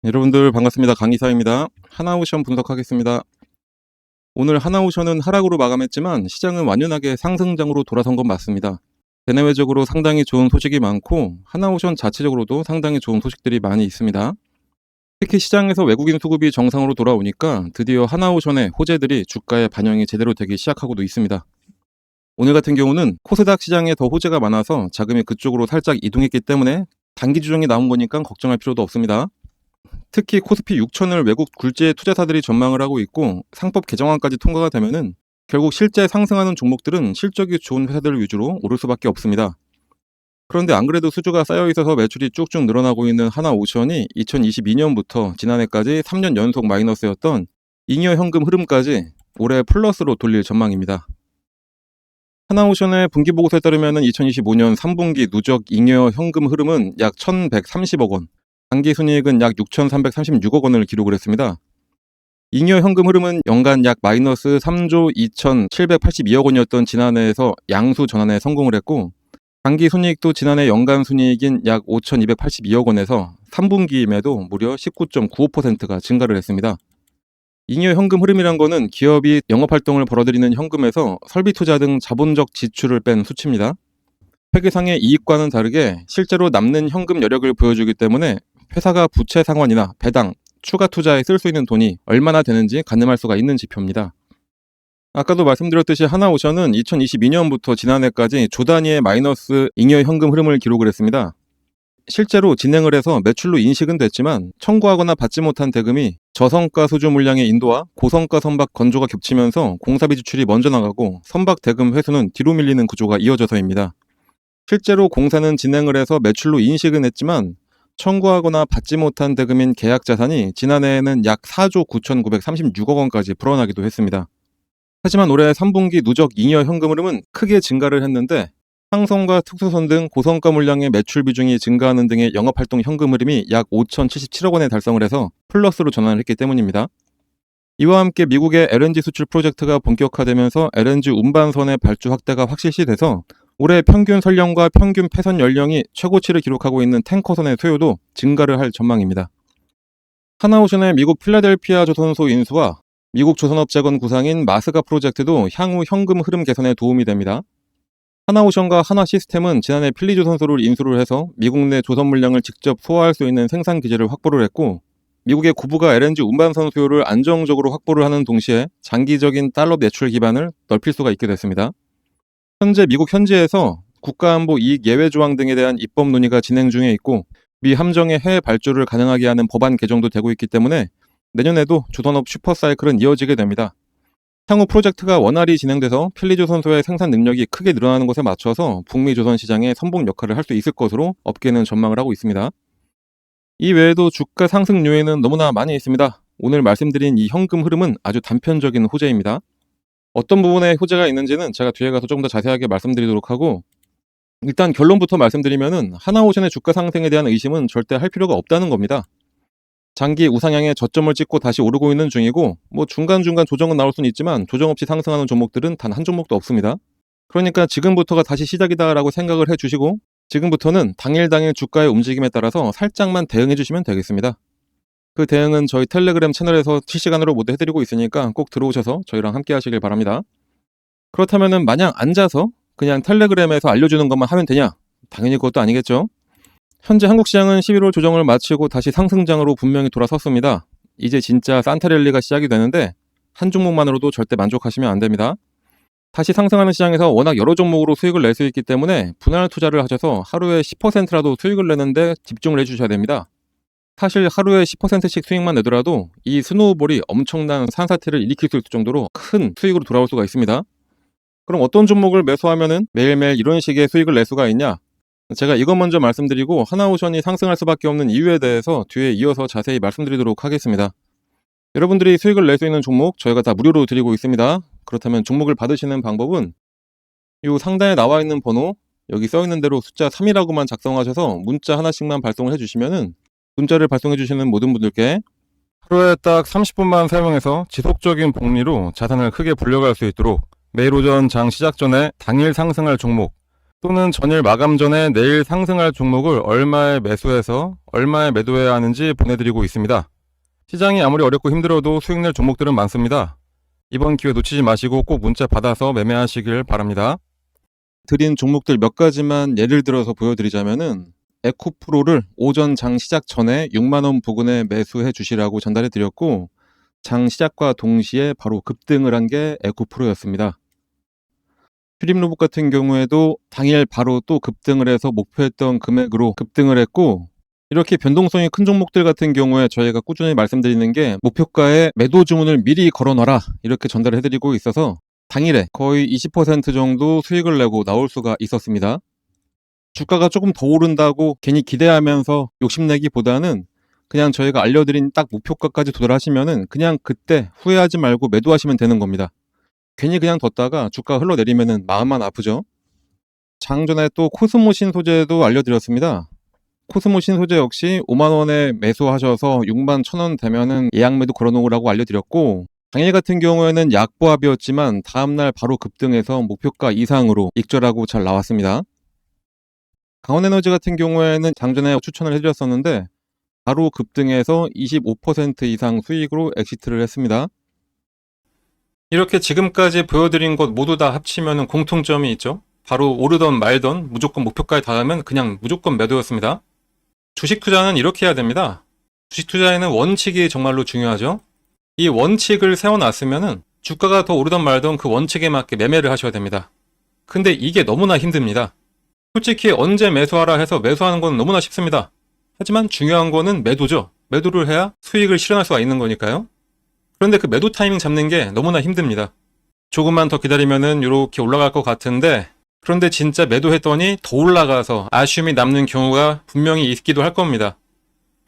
여러분들 반갑습니다. 강이사입니다. 하나오션 분석하겠습니다. 오늘 하나오션은 하락으로 마감했지만 시장은 완연하게 상승장으로 돌아선 건 맞습니다. 대내외적으로 상당히 좋은 소식이 많고 하나오션 자체적으로도 상당히 좋은 소식들이 많이 있습니다. 특히 시장에서 외국인 수급이 정상으로 돌아오니까 드디어 하나오션의 호재들이 주가에 반영이 제대로 되기 시작하고도 있습니다. 오늘 같은 경우는 코스닥 시장에 더 호재가 많아서 자금이 그쪽으로 살짝 이동했기 때문에 단기 조정이 나온 거니까 걱정할 필요도 없습니다. 특히 코스피 6천을 외국 굴지의 투자사들이 전망을 하고 있고 상법 개정안까지 통과가 되면은 결국 실제 상승하는 종목들은 실적이 좋은 회사들 위주로 오를 수밖에 없습니다. 그런데 안 그래도 수주가 쌓여 있어서 매출이 쭉쭉 늘어나고 있는 하나오션이 2022년부터 지난해까지 3년 연속 마이너스였던 잉여 현금 흐름까지 올해 플러스로 돌릴 전망입니다. 하나오션의 분기보고서에 따르면 2025년 3분기 누적 잉여 현금 흐름은 약 1,130억 원, 당기순이익은 약 6,336억 원을 기록을 했습니다. 잉여 현금 흐름은 연간 약 마이너스 3조 2,782억 원이었던 지난해에서 양수 전환에 성공을 했고 당기순이익도 지난해 연간 순이익인 약 5,282억 원에서 3분기임에도 무려 19.95%가 증가를 했습니다. 잉여 현금 흐름이란 거는 기업이 영업활동을 벌어들이는 현금에서 설비 투자 등 자본적 지출을 뺀 수치입니다. 회계상의 이익과는 다르게 실제로 남는 현금 여력을 보여주기 때문에 회사가 부채 상환이나 배당, 추가 투자에 쓸 수 있는 돈이 얼마나 되는지 가늠할 수가 있는 지표입니다. 아까도 말씀드렸듯이 하나오션은 2022년부터 지난해까지 조 단위의 마이너스 잉여 현금 흐름을 기록을 했습니다. 실제로 진행을 해서 매출로 인식은 됐지만 청구하거나 받지 못한 대금이 저성가 수주 물량의 인도와 고성가 선박 건조가 겹치면서 공사비 지출이 먼저 나가고 선박 대금 회수는 뒤로 밀리는 구조가 이어져서입니다. 실제로 공사는 진행을 해서 매출로 인식은 했지만 청구하거나 받지 못한 대금인 계약 자산이 지난해에는 약 4조 9,936억 원까지 불어나기도 했습니다. 하지만 올해 3분기 누적 잉여 현금 흐름은 크게 증가를 했는데 상선과 특수선 등 고성가 물량의 매출 비중이 증가하는 등의 영업활동 현금 흐름이 약 5,077억 원에 달성을 해서 플러스로 전환을 했기 때문입니다. 이와 함께 미국의 LNG 수출 프로젝트가 본격화되면서 LNG 운반선의 발주 확대가 확실시돼서 올해 평균 선량과 평균 폐선 연령이 최고치를 기록하고 있는 탱커선의 수요도 증가를 할 전망입니다. 하나오션의 미국 필라델피아 조선소 인수와 미국 조선업자건 구상인 마스가 프로젝트도 향후 현금 흐름 개선에 도움이 됩니다. 하나오션과 하나시스템은 지난해 필리조선소를 인수를 해서 미국 내 조선 물량을 직접 소화할 수 있는 생산 기지를 확보를 했고 미국의 구부가 LNG 운반선 수요를 안정적으로 확보를 하는 동시에 장기적인 달러 매출 기반을 넓힐 수가 있게 됐습니다. 현재 미국 현지에서 국가안보 이익 예외 조항 등에 대한 입법 논의가 진행 중에 있고 미 함정의 해외 발주를 가능하게 하는 법안 개정도 되고 있기 때문에 내년에도 조선업 슈퍼사이클은 이어지게 됩니다. 향후 프로젝트가 원활히 진행돼서 필리조선소의 생산 능력이 크게 늘어나는 것에 맞춰서 북미 조선 시장의 선봉 역할을 할 수 있을 것으로 업계는 전망을 하고 있습니다. 이 외에도 주가 상승 요인은 너무나 많이 있습니다. 오늘 말씀드린 이 현금 흐름은 아주 단편적인 호재입니다. 어떤 부분에 호재가 있는지는 제가 뒤에 가서 조금 더 자세하게 말씀드리도록 하고 일단 결론부터 말씀드리면은 하나오션의 주가 상승에 대한 의심은 절대 할 필요가 없다는 겁니다. 장기 우상향의 저점을 찍고 다시 오르고 있는 중이고 중간중간 조정은 나올 수는 있지만 조정 없이 상승하는 종목들은 단 한 종목도 없습니다. 그러니까 지금부터가 다시 시작이다라고 생각을 해주시고 지금부터는 당일 주가의 움직임에 따라서 살짝만 대응해 주시면 되겠습니다. 그 대응은 저희 텔레그램 채널에서 실시간으로 모두 해드리고 있으니까 꼭 들어오셔서 저희랑 함께 하시길 바랍니다. 그렇다면 마냥 앉아서 그냥 텔레그램에서 알려주는 것만 하면 되냐? 당연히 그것도 아니겠죠. 현재 한국 시장은 11월 조정을 마치고 다시 상승장으로 분명히 돌아섰습니다. 이제 진짜 산타랠리가 시작이 되는데 한 종목만으로도 절대 만족하시면 안 됩니다. 다시 상승하는 시장에서 워낙 여러 종목으로 수익을 낼 수 있기 때문에 분할 투자를 하셔서 하루에 10%라도 수익을 내는데 집중을 해주셔야 됩니다. 사실 하루에 10%씩 수익만 내더라도 이 스노우볼이 엄청난 산사태를 일으킬 수 있을 정도로 큰 수익으로 돌아올 수가 있습니다. 그럼 어떤 종목을 매수하면은 매일매일 이런 식의 수익을 낼 수가 있냐? 제가 이것 먼저 말씀드리고 하나오션이 상승할 수밖에 없는 이유에 대해서 뒤에 이어서 자세히 말씀드리도록 하겠습니다. 여러분들이 수익을 낼 수 있는 종목 저희가 다 무료로 드리고 있습니다. 그렇다면 종목을 받으시는 방법은 이 상단에 나와 있는 번호 여기 써 있는 대로 숫자 3이라고만 작성하셔서 문자 하나씩만 발송을 해주시면은 문자를 발송해 주시는 모든 분들께 하루에 딱 30분만 사용해서 지속적인 복리로 자산을 크게 불려갈 수 있도록 매일 오전 장 시작 전에 당일 상승할 종목 또는 전일 마감 전에 내일 상승할 종목을 얼마에 매수해서 얼마에 매도해야 하는지 보내드리고 있습니다. 시장이 아무리 어렵고 힘들어도 수익 낼 종목들은 많습니다. 이번 기회 놓치지 마시고 꼭 문자 받아서 매매하시길 바랍니다. 드린 종목들 몇 가지만 예를 들어서 보여드리자면은 에코프로를 오전 장 시작 전에 6만원 부근에 매수해 주시라고 전달해 드렸고, 장 시작과 동시에 바로 급등을 한 게 에코프로였습니다. 퓨림로봇 같은 경우에도 당일 바로 또 급등을 해서 목표했던 금액으로 급등을 했고, 이렇게 변동성이 큰 종목들 같은 경우에 저희가 꾸준히 말씀드리는 게 목표가에 매도 주문을 미리 걸어놔라 이렇게 전달을 해드리고 있어서 당일에 거의 20% 정도 수익을 내고 나올 수가 있었습니다. 주가가 조금 더 오른다고 괜히 기대하면서 욕심내기보다는 그냥 저희가 알려드린 딱 목표가까지 도달하시면은 그냥 그때 후회하지 말고 매도하시면 되는 겁니다. 괜히 그냥 뒀다가 주가가 흘러내리면은 마음만 아프죠. 장전에 또 코스모 신소재도 알려드렸습니다. 코스모 신소재 역시 5만원에 매수하셔서 6만 1,000원 되면은 예약 매도 걸어놓으라고 알려드렸고, 당일 같은 경우에는 약보합이었지만 다음날 바로 급등해서 목표가 이상으로 익절하고 잘 나왔습니다. 강원에너지 같은 경우에는 장전에 추천을 해드렸었는데 바로 급등해서 25% 이상 수익으로 엑시트를 했습니다. 이렇게 지금까지 보여드린 것 모두 다 합치면 공통점이 있죠. 바로 오르던 말던 무조건 목표가에 닿으면 그냥 무조건 매도였습니다. 주식 투자는 이렇게 해야 됩니다. 주식 투자에는 원칙이 정말로 중요하죠. 이 원칙을 세워놨으면 주가가 더 오르던 말던 그 원칙에 맞게 매매를 하셔야 됩니다. 근데 이게 너무나 힘듭니다. 솔직히 언제 매수하라 해서 매수하는 건 너무나 쉽습니다. 하지만 중요한 거는 매도죠. 매도를 해야 수익을 실현할 수가 있는 거니까요. 그런데 그 매도 타이밍 잡는 게 너무나 힘듭니다. 조금만 더 기다리면은 이렇게 올라갈 것 같은데, 그런데 진짜 매도했더니 더 올라가서 아쉬움이 남는 경우가 분명히 있기도 할 겁니다.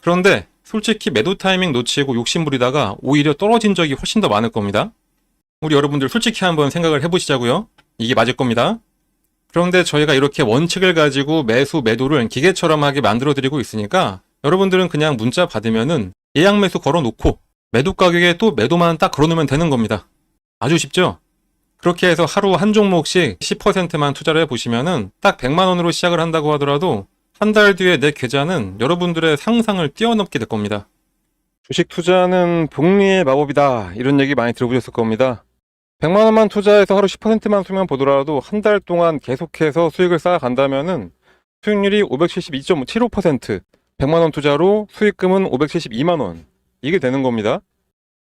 그런데 솔직히 매도 타이밍 놓치고 욕심부리다가 오히려 떨어진 적이 훨씬 더 많을 겁니다. 우리 여러분들 솔직히 한번 생각을 해보시자고요. 이게 맞을 겁니다. 그런데 저희가 이렇게 원칙을 가지고 매수 매도를 기계처럼 하게 만들어 드리고 있으니까 여러분들은 그냥 문자 받으면은 예약 매수 걸어놓고 매도 가격에 또 매도만 딱 걸어놓으면 되는 겁니다. 아주 쉽죠? 그렇게 해서 하루 한 종목씩 10%만 투자를 해보시면은 딱 100만원으로 시작을 한다고 하더라도 한 달 뒤에 내 계좌는 여러분들의 상상을 뛰어넘게 될 겁니다. 주식 투자는 복리의 마법이다, 이런 얘기 많이 들어보셨을 겁니다. 100만원만 투자해서 하루 10%만 수면 보더라도 한 달 동안 계속해서 수익을 쌓아간다면은 수익률이 572.75%, 100만원 투자로 수익금은 572만원, 이게 되는 겁니다.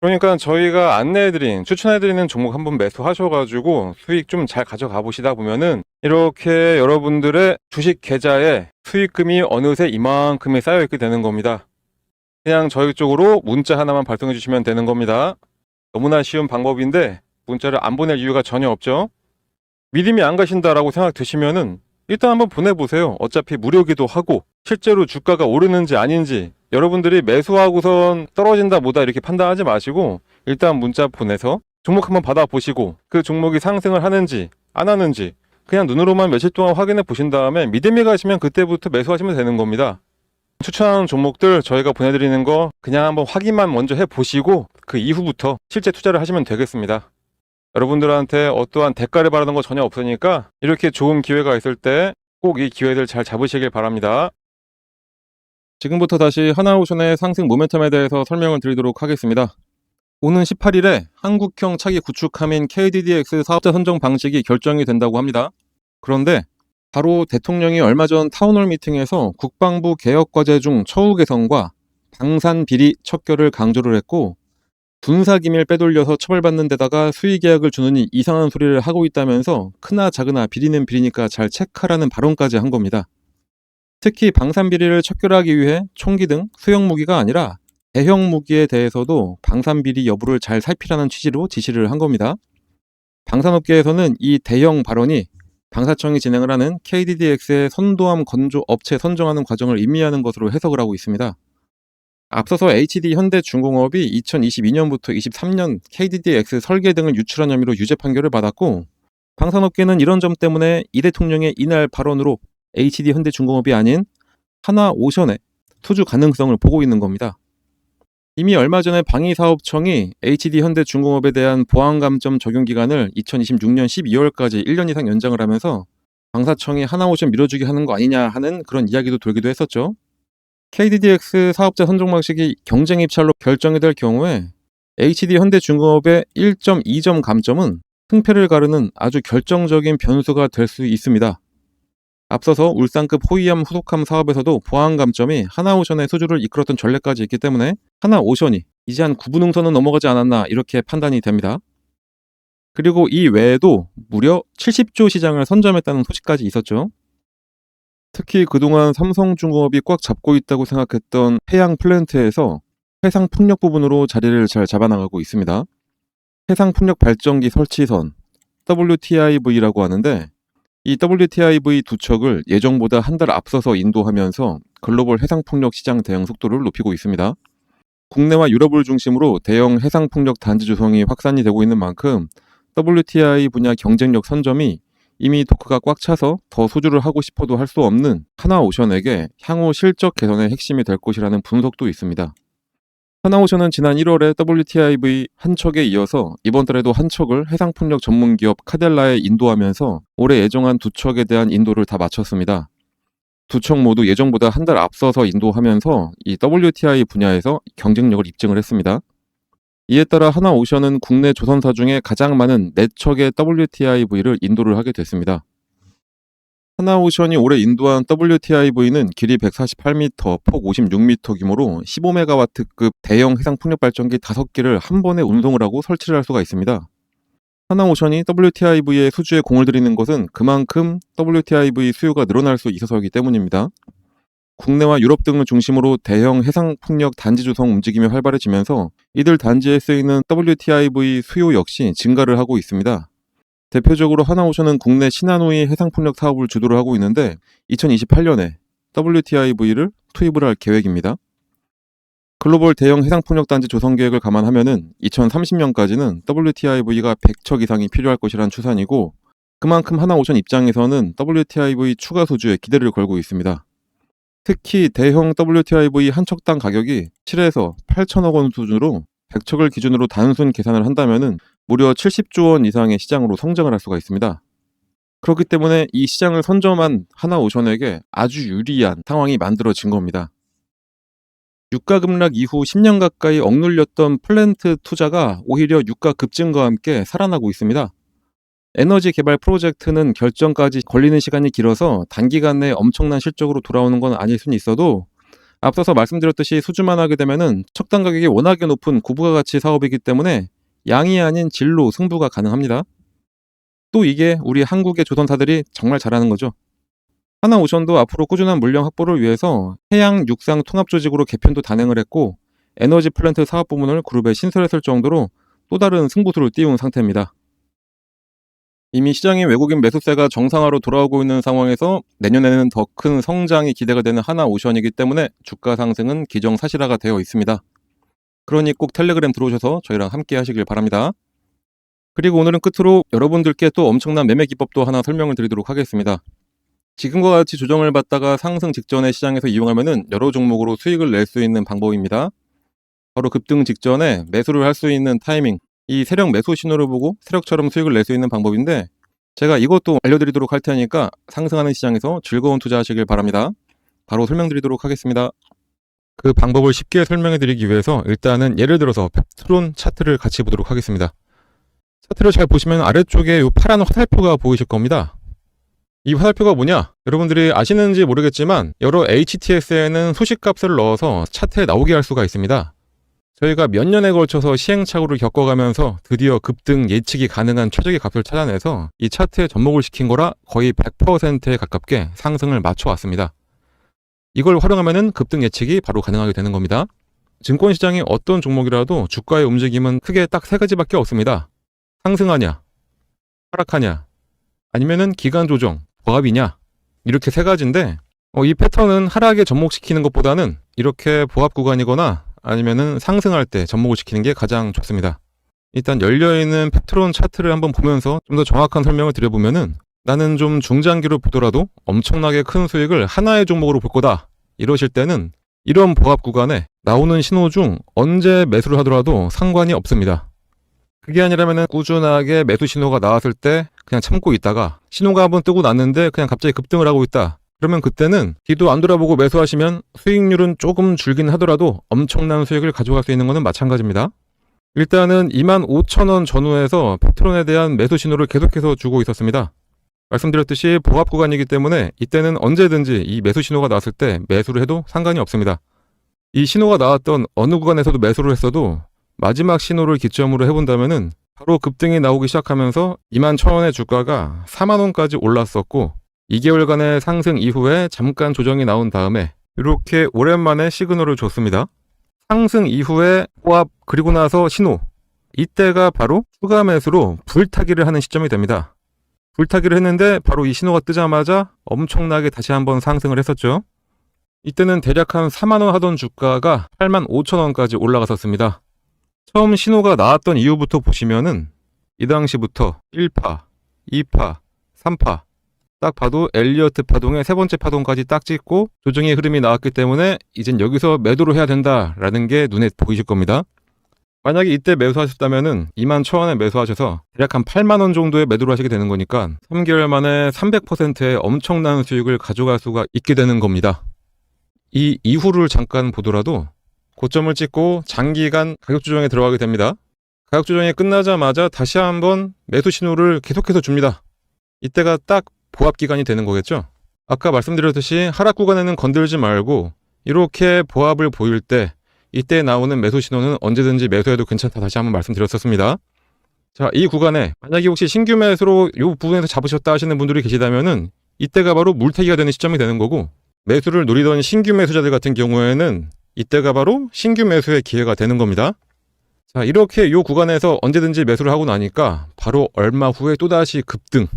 그러니까 저희가 안내해드린, 추천해드리는 종목 한번 매수하셔가지고 수익 좀 잘 가져가 보시다 보면은 이렇게 여러분들의 주식 계좌에 수익금이 어느새 이만큼이 쌓여있게 되는 겁니다. 그냥 저희 쪽으로 문자 하나만 발송해 주시면 되는 겁니다. 너무나 쉬운 방법인데 문자를 안 보낼 이유가 전혀 없죠. 믿음이 안 가신다라고 생각 드시면은 일단 한번 보내보세요. 어차피 무료기도 하고 실제로 주가가 오르는지 아닌지 여러분들이 매수하고선 떨어진다 뭐다 이렇게 판단하지 마시고 일단 문자 보내서 종목 한번 받아보시고 그 종목이 상승을 하는지 안 하는지 그냥 눈으로만 며칠 동안 확인해 보신 다음에 믿음이 가시면 그때부터 매수하시면 되는 겁니다. 추천하는 종목들 저희가 보내드리는 거 그냥 한번 확인만 먼저 해보시고 그 이후부터 실제 투자를 하시면 되겠습니다. 여러분들한테 어떠한 대가를 바라는 거 전혀 없으니까 이렇게 좋은 기회가 있을 때 꼭 이 기회들 잘 잡으시길 바랍니다. 지금부터 다시 하나오션의 상승 모멘텀에 대해서 설명을 드리도록 하겠습니다. 오는 18일에 한국형 차기 구축함인 KDDX 사업자 선정 방식이 결정이 된다고 합니다. 그런데 바로 대통령이 얼마 전 타운홀 미팅에서 국방부 개혁과제 중 처우 개선과 방산 비리 척결을 강조를 했고, 군사기밀 빼돌려서 처벌받는 데다가 수의계약을 주느니 이상한 소리를 하고 있다면서 크나 작으나 비리는 비리니까 잘 체크하라는 발언까지 한 겁니다. 특히 방산비리를 척결하기 위해 총기 등 소형 무기가 아니라 대형 무기에 대해서도 방산비리 여부를 잘 살피라는 취지로 지시를 한 겁니다. 방산업계에서는 이 대형 발언이 방사청이 진행을 하는 KDDX의 선도함 건조 업체 선정하는 과정을 의미하는 것으로 해석을 하고 있습니다. 앞서서 HD 현대중공업이 2022년부터 23년 KDDX 설계 등을 유출한 혐의로 유죄 판결을 받았고, 방산업계는 이런 점 때문에 이 대통령의 이날 발언으로 HD 현대중공업이 아닌 하나오션의 투주 가능성을 보고 있는 겁니다. 이미 얼마 전에 방위사업청이 HD 현대중공업에 대한 보안감점 적용 기간을 2026년 12월까지 1년 이상 연장을 하면서 방사청이 하나오션 밀어주기 하는 거 아니냐 하는 그런 이야기도 돌기도 했었죠. KDDX 사업자 선정 방식이 경쟁 입찰로 결정이 될 경우에 HD 현대중공업의 1.2점 감점은 승패를 가르는 아주 결정적인 변수가 될 수 있습니다. 앞서서 울산급 호위함 후속함 사업에서도 보안 감점이 하나오션의 수주를 이끌었던 전례까지 있기 때문에 하나오션이 이제 한 9분응선은 넘어가지 않았나 이렇게 판단이 됩니다. 그리고 이 외에도 무려 70조 시장을 선점했다는 소식까지 있었죠. 특히 그동안 삼성중공업이 꽉 잡고 있다고 생각했던 해양 플랜트에서 해상 풍력 부분으로 자리를 잘 잡아나가고 있습니다. 해상 풍력 발전기 설치선 WTIV라고 하는데 이 WTIV 두 척을 예정보다 한 달 앞서서 인도하면서 글로벌 해상풍력 시장 대응 속도를 높이고 있습니다. 국내와 유럽을 중심으로 대형 해상풍력 단지 조성이 확산이 되고 있는 만큼 WTI 분야 경쟁력 선점이 이미 도크가 꽉 차서 더 수주를 하고 싶어도 할 수 없는 하나오션에게 향후 실적 개선의 핵심이 될 것이라는 분석도 있습니다. 하나오션은 지난 1월에 WTIV 한 척에 이어서 이번 달에도 한 척을 해상풍력 전문기업 카델라에 인도하면서 올해 예정한 두 척에 대한 인도를 다 마쳤습니다. 두 척 모두 예정보다 한 달 앞서서 인도하면서 이 WTI 분야에서 경쟁력을 입증을 했습니다. 이에 따라 하나오션은 국내 조선사 중에 가장 많은 4척의 WTIV를 인도를 하게 됐습니다. 하나오션이 올해 인도한 WTIV는 길이 148m, 폭 56m 규모로 15MW급 대형 해상풍력발전기 5개를 한 번에 운송을 하고 설치를 할 수가 있습니다. 하나오션이 WTIV에 수주에 공을 들이는 것은 그만큼 WTIV 수요가 늘어날 수 있어서이기 때문입니다. 국내와 유럽 등을 중심으로 대형 해상풍력 단지 조성 움직임이 활발해지면서 이들 단지에 쓰이는 WTIV 수요 역시 증가를 하고 있습니다. 대표적으로 하나오션은 국내 신한우이 해상풍력 사업을 주도를 하고 있는데 2028년에 WTIV를 투입을 할 계획입니다. 글로벌 대형 해상풍력 단지 조성 계획을 감안하면 2030년까지는 WTIV가 100척 이상이 필요할 것이란 추산이고 그만큼 하나오션 입장에서는 WTIV 추가 수주에 기대를 걸고 있습니다. 특히 대형 WTIV 한 척당 가격이 7에서 8천억 원 수준으로 100척을 기준으로 단순 계산을 한다면 무려 70조 원 이상의 시장으로 성장을 할 수가 있습니다. 그렇기 때문에 이 시장을 선점한 하나오션에게 아주 유리한 상황이 만들어진 겁니다. 유가 급락 이후 10년 가까이 억눌렸던 플랜트 투자가 오히려 유가 급증과 함께 살아나고 있습니다. 에너지 개발 프로젝트는 결정까지 걸리는 시간이 길어서 단기간 내에 엄청난 실적으로 돌아오는 건 아닐 수는 있어도 앞서서 말씀드렸듯이 수주만 하게 되면 척당 가격이 워낙에 높은 고부가가치 사업이기 때문에 양이 아닌 질로 승부가 가능합니다. 또 이게 우리 한국의 조선사들이 정말 잘하는 거죠. 하나오션도 앞으로 꾸준한 물량 확보를 위해서 해양 육상 통합 조직으로 개편도 단행을 했고 에너지 플랜트 사업 부문을 그룹에 신설했을 정도로 또 다른 승부수를 띄운 상태입니다. 이미 시장의 외국인 매수세가 정상화로 돌아오고 있는 상황에서 내년에는 더 큰 성장이 기대가 되는 하나오션이기 때문에 주가 상승은 기정사실화가 되어 있습니다. 그러니 꼭 텔레그램 들어오셔서 저희랑 함께 하시길 바랍니다. 그리고 오늘은 끝으로 여러분들께 또 엄청난 매매 기법도 하나 설명을 드리도록 하겠습니다. 지금과 같이 조정을 받다가 상승 직전에 시장에서 이용하면 여러 종목으로 수익을 낼 수 있는 방법입니다. 바로 급등 직전에 매수를 할 수 있는 타이밍, 이 세력 매수 신호를 보고 세력처럼 수익을 낼 수 있는 방법인데 제가 이것도 알려드리도록 할 테니까 상승하는 시장에서 즐거운 투자하시길 바랍니다. 바로 설명드리도록 하겠습니다. 그 방법을 쉽게 설명해드리기 위해서 일단은 예를 들어서 펩트론 차트를 같이 보도록 하겠습니다. 차트를 잘 보시면 아래쪽에 이 파란 화살표가 보이실 겁니다. 이 화살표가 뭐냐? 여러분들이 아시는지 모르겠지만 여러 HTS에는 소식값을 넣어서 차트에 나오게 할 수가 있습니다. 저희가 몇 년에 걸쳐서 시행착오를 겪어가면서 드디어 급등 예측이 가능한 최적의 값을 찾아내서 이 차트에 접목을 시킨 거라 거의 100%에 가깝게 상승을 맞춰왔습니다. 이걸 활용하면 급등 예측이 바로 가능하게 되는 겁니다. 증권시장의 어떤 종목이라도 주가의 움직임은 크게 딱 3가지밖에 없습니다. 상승하냐, 하락하냐, 아니면은 기간 조정, 보합이냐, 이렇게 3가지인데 이 패턴은 하락에 접목시키는 것보다는 이렇게 보합 구간이거나 아니면은 상승할 때 접목을 시키는 게 가장 좋습니다. 일단 열려있는 펩트론 차트를 한번 보면서 좀 더 정확한 설명을 드려보면은 나는 좀 중장기로 보더라도 엄청나게 큰 수익을 하나의 종목으로 볼 거다 이러실 때는 이런 보합 구간에 나오는 신호 중 언제 매수를 하더라도 상관이 없습니다. 그게 아니라면은 꾸준하게 매수 신호가 나왔을 때 그냥 참고 있다가 신호가 한번 뜨고 났는데 그냥 갑자기 급등을 하고 있다. 그러면 그때는 뒤도 안 돌아보고 매수하시면 수익률은 조금 줄긴 하더라도 엄청난 수익을 가져갈 수 있는 것은 마찬가지입니다. 일단은 25,000원 전후에서 패트론에 대한 매수 신호를 계속해서 주고 있었습니다. 말씀드렸듯이 보합 구간이기 때문에 이때는 언제든지 이 매수 신호가 나왔을 때 매수를 해도 상관이 없습니다. 이 신호가 나왔던 어느 구간에서도 매수를 했어도 마지막 신호를 기점으로 해본다면은 바로 급등이 나오기 시작하면서 21,000원의 주가가 4만원까지 올랐었고 2개월간의 상승 이후에 잠깐 조정이 나온 다음에 이렇게 오랜만에 시그널을 줬습니다. 상승 이후에 보합 그리고 나서 신호, 이때가 바로 추가 매수로 불타기를 하는 시점이 됩니다. 불타기를 했는데 바로 이 신호가 뜨자마자 엄청나게 다시 한번 상승을 했었죠. 이때는 대략 한 4만원 하던 주가가 85,000원까지 올라갔었습니다. 처음 신호가 나왔던 이후부터 보시면은 이 당시부터 1파, 2파, 3파 딱 봐도 엘리어트 파동의 세 번째 파동까지 딱 찍고 조정의 흐름이 나왔기 때문에 이젠 여기서 매도를 해야 된다라는 게 눈에 보이실 겁니다. 만약에 이때 매수하셨다면은 21,000원에 매수하셔서 대략 한 8만원 정도에 매도를 하시게 되는 거니까 3개월 만에 300%의 엄청난 수익을 가져갈 수가 있게 되는 겁니다. 이 이후를 잠깐 보더라도 고점을 찍고 장기간 가격 조정에 들어가게 됩니다. 가격 조정이 끝나자마자 다시 한번 매수 신호를 계속해서 줍니다. 이때가 딱 보합 기간이 되는 거겠죠. 아까 말씀드렸듯이 하락 구간에는 건들지 말고 이렇게 보합을 보일 때 이때 나오는 매수 신호는 언제든지 매수해도 괜찮다 다시 한번 말씀드렸었습니다. 자, 이 구간에 만약에 혹시 신규 매수로 이 부분에서 잡으셨다 하시는 분들이 계시다면은 이때가 바로 물타기가 되는 시점이 되는 거고 매수를 노리던 신규 매수자들 같은 경우에는 이때가 바로 신규 매수의 기회가 되는 겁니다. 자, 이렇게 이 구간에서 언제든지 매수를 하고 나니까 바로 얼마 후에 또다시 급등,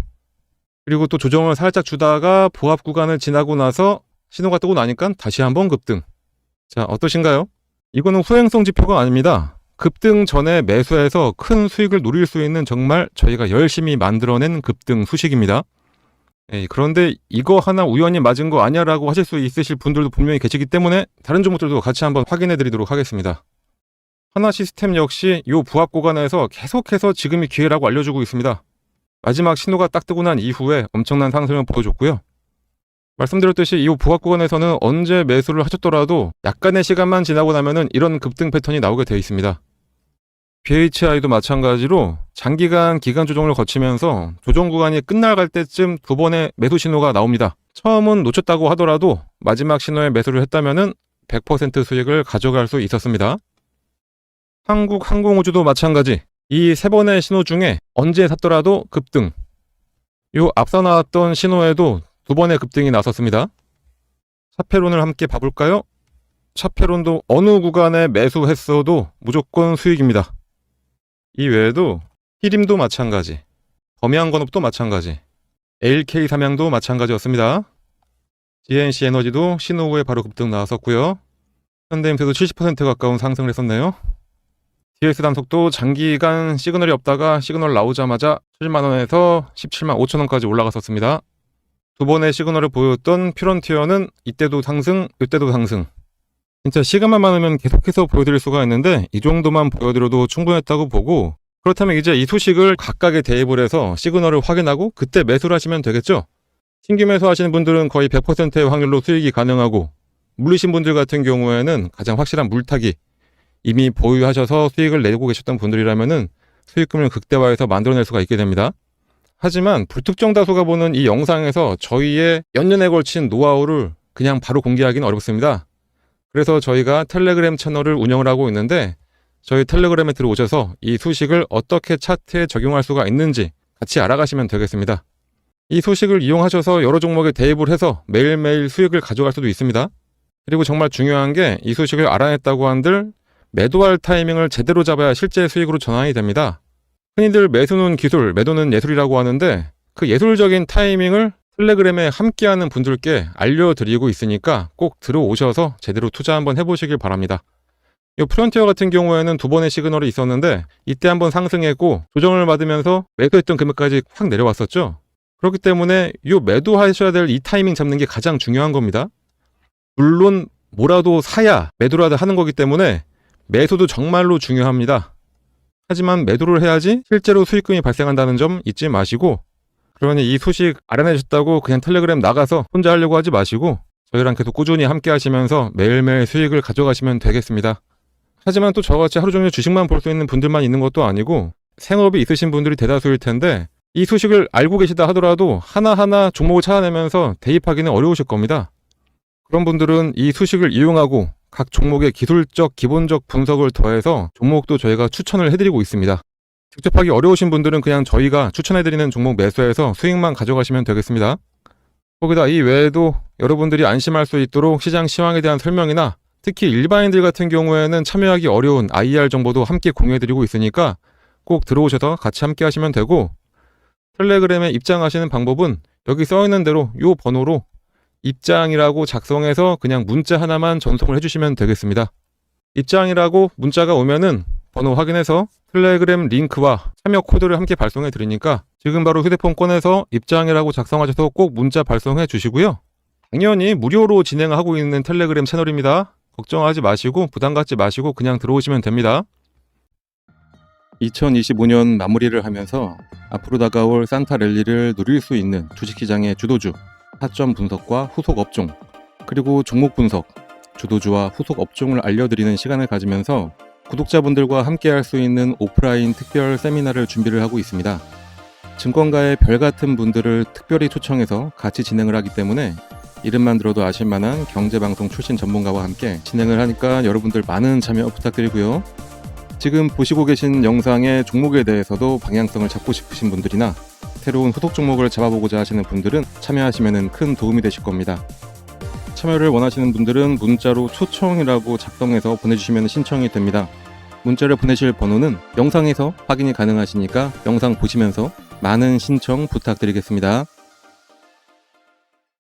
그리고 또 조정을 살짝 주다가 보합 구간을 지나고 나서 신호가 뜨고 나니까 다시 한번 급등. 자, 어떠신가요? 이거는 후행성 지표가 아닙니다. 급등 전에 매수해서 큰 수익을 노릴 수 있는 정말 저희가 열심히 만들어낸 급등 수식입니다. 그런데 이거 하나 우연히 맞은 거 아니야 라고 하실 수 있으실 분들도 분명히 계시기 때문에 다른 종목들도 같이 한번 확인해 드리도록 하겠습니다. 하나시스템 역시 이 부합 구간에서 계속해서 지금이 기회라고 알려주고 있습니다. 마지막 신호가 딱 뜨고 난 이후에 엄청난 상승을 보여줬고요. 말씀드렸듯이 이 부합 구간에서는 언제 매수를 하셨더라도 약간의 시간만 지나고 나면은 이런 급등 패턴이 나오게 되어 있습니다. BHI도 마찬가지로 장기간 기간 조정을 거치면서 조정 구간이 끝나갈 때쯤 두 번의 매수 신호가 나옵니다. 처음은 놓쳤다고 하더라도 마지막 신호에 매수를 했다면은 100% 수익을 가져갈 수 있었습니다. 한국항공우주도 마찬가지. 이 세 번의 신호 중에 언제 샀더라도 급등. 요 앞서 나왔던 신호에도 두 번의 급등이 나섰습니다. 차페론을 함께 봐볼까요? 차페론도 어느 구간에 매수했어도 무조건 수익입니다. 이 외에도 히림도 마찬가지, 범양건업도 마찬가지, LK 삼양도 마찬가지였습니다. GNC 에너지도 신호 후에 바로 급등 나왔었고요. 현대임수도 70% 가까운 상승을 했었네요. DS 단속도 장기간 시그널이 없다가 시그널 나오자마자 7만원에서 17만 5천원까지 올라갔었습니다. 두 번의 시그널을 보였던 퓨런티어는 이때도 상승, 이때도 상승. 진짜 시간만 많으면 계속해서 보여드릴 수가 있는데 이 정도만 보여드려도 충분했다고 보고, 그렇다면 이제 이 소식을 각각에 대입을 해서 시그널을 확인하고 그때 매수를 하시면 되겠죠. 신규 매수하시는 분들은 거의 100%의 확률로 수익이 가능하고, 물리신 분들 같은 경우에는 가장 확실한 물타기, 이미 보유하셔서 수익을 내고 계셨던 분들이라면은 수익금을 극대화해서 만들어낼 수가 있게 됩니다. 하지만 불특정 다수가 보는 이 영상에서 저희의 연년에 걸친 노하우를 그냥 바로 공개하기는 어렵습니다. 그래서 저희가 텔레그램 채널을 운영을 하고 있는데 저희 텔레그램에 들어오셔서 이 소식을 어떻게 차트에 적용할 수가 있는지 같이 알아가시면 되겠습니다. 이 소식을 이용하셔서 여러 종목에 대입을 해서 매일매일 수익을 가져갈 수도 있습니다. 그리고 정말 중요한 게 이 소식을 알아냈다고 한들 매도할 타이밍을 제대로 잡아야 실제 수익으로 전환이 됩니다. 흔히들 매수는 기술, 매도는 예술이라고 하는데 그 예술적인 타이밍을 텔레그램에 함께하는 분들께 알려드리고 있으니까 꼭 들어오셔서 제대로 투자 한번 해보시길 바랍니다. 이 프론티어 같은 경우에는 두 번의 시그널이 있었는데 이때 한번 상승했고 조정을 받으면서 매도했던 금액까지 확 내려왔었죠. 그렇기 때문에 이 매도하셔야 될 이 타이밍 잡는 게 가장 중요한 겁니다. 물론 뭐라도 사야 매도라도 하는 거기 때문에 매수도 정말로 중요합니다. 하지만 매도를 해야지 실제로 수익금이 발생한다는 점 잊지 마시고, 그러니 이 소식 알아내셨다고 그냥 텔레그램 나가서 혼자 하려고 하지 마시고 저희랑 계속 꾸준히 함께 하시면서 매일매일 수익을 가져가시면 되겠습니다. 하지만 또 저같이 하루 종일 주식만 볼 수 있는 분들만 있는 것도 아니고 생업이 있으신 분들이 대다수일 텐데, 이 소식을 알고 계시다 하더라도 하나하나 종목을 찾아내면서 대입하기는 어려우실 겁니다. 그런 분들은 이 소식을 이용하고 각 종목의 기술적, 기본적 분석을 더해서 종목도 저희가 추천을 해드리고 있습니다. 직접 하기 어려우신 분들은 그냥 저희가 추천해드리는 종목 매수해서 수익만 가져가시면 되겠습니다. 거기다 이 외에도 여러분들이 안심할 수 있도록 시장 시황에 대한 설명이나 특히 일반인들 같은 경우에는 참여하기 어려운 IR 정보도 함께 공유해드리고 있으니까 꼭 들어오셔서 같이 함께 하시면 되고, 텔레그램에 입장하시는 방법은 여기 써있는 대로 이 번호로 입장이라고 작성해서 그냥 문자 하나만 전송을 해주시면 되겠습니다. 입장이라고 문자가 오면은 번호 확인해서 텔레그램 링크와 참여 코드를 함께 발송해 드리니까 지금 바로 휴대폰 꺼내서 입장이라고 작성하셔서 꼭 문자 발송해 주시고요. 당연히 무료로 진행하고 있는 텔레그램 채널입니다. 걱정하지 마시고 부담 갖지 마시고 그냥 들어오시면 됩니다. 2025년 마무리를 하면서 앞으로 다가올 산타 랠리를 누릴 수 있는 주식시장의 주도주, 타점 분석과 후속 업종, 그리고 종목 분석, 주도주와 후속 업종을 알려드리는 시간을 가지면서 구독자분들과 함께 할 수 있는 오프라인 특별 세미나를 준비를 하고 있습니다. 증권가의 별같은 분들을 특별히 초청해서 같이 진행을 하기 때문에 이름만 들어도 아실만한 경제방송 출신 전문가와 함께 진행을 하니까 여러분들 많은 참여 부탁드리고요. 지금 보시고 계신 영상의 종목에 대해서도 방향성을 잡고 싶으신 분들이나 새로운 후속 종목을 잡아보고자 하시는 분들은 참여하시면 큰 도움이 되실 겁니다. 참여를 원하시는 분들은 문자로 초청이라고 작성해서 보내주시면 신청이 됩니다. 문자를 보내실 번호는 영상에서 확인이 가능하시니까 영상 보시면서 많은 신청 부탁드리겠습니다.